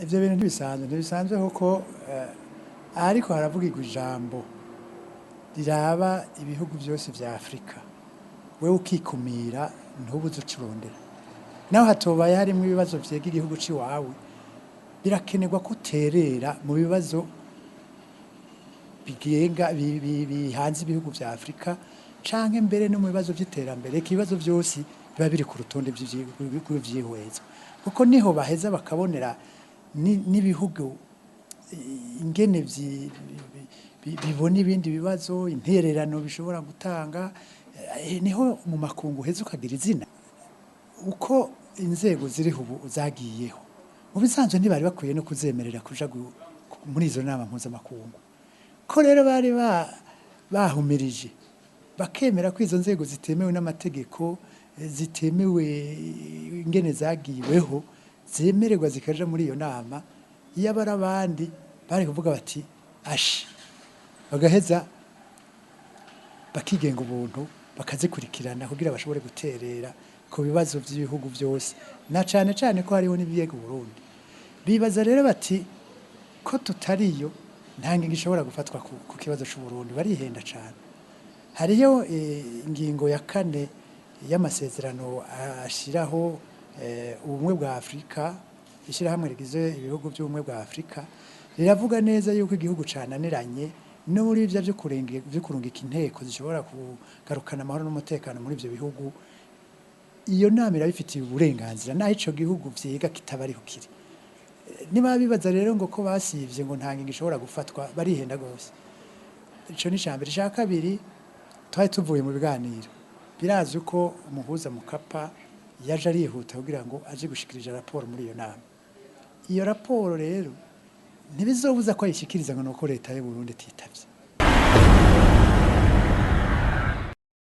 ivyo bintu ntibisanzwe kuko ariko haravugirwa ijambo riraba ibihugu byose vya Afrika wewe ukikumira ntubuze ucurondera naho hatobaye harimo ibibazo vyega igihugu ciwawe birakenerwa ko uterera mu bibazo bigenga bihanze ibihugu vya Afrika canke mbere no mu bibazo vy'iterambere ibibazo byose biba biri ku rutonde vy'ihwezo kuko niho baheza bakabonera n'ibihugu ingene bibona ibindi bibazo intererano bishobora gutanga niho mu makungu heza ukagira izina uko inzego ziriho ubu zagiyeho mu bisanzwe ntibari bakwiye no kuzemerera kuja muri izo nama mpuzamakungu ko rero bari bahumirije bakemera ko izo nzego zitemewe n'amategeko zitemewe ingene zagiweho zemererwa zikaja muri iyo nama iyo abari abandi bari kuvuga bati ashi bagaheza bakigenga ubuntu bakazikurikirana kugira bashobore guterera ku bibazo by'ibihugu byose na cane ko hariho n'ibiyega Burundi bibaza rero bati ko tutariyo nta ngingo ishobora gufatwa ku kibazo cy'u Burundi barihenda cane hariyo ingingo ya 4 y'amasezerano ashiraho ubumwe bwa Afrika ishira hamwe rigize ibihugu by'ubumwe bwa Afrika riravuga neza yuko igihugu cananiranye no muri ivyo byo kurungika inteko zishobora kugarukana amahoro n'umutekano muri ivyo bihugu iyo nama irabifitiye uburenganzira naho ico gihugu vyiga kitabariho kiri niba bibaza rero ngo ko basivye ngo nta ngingo ishobora gufatwa barihenda gose ico ni cambere ca kabiri twari tuvuye mu biganiro birazi uko umuhuza Mukapa yaje arihuta kugira ngo aje gushikirije raporo muri iyo nama iyo raporo rero ntibizobuza ko ayishikiriza ngo nuko leta y'u Burundi titavye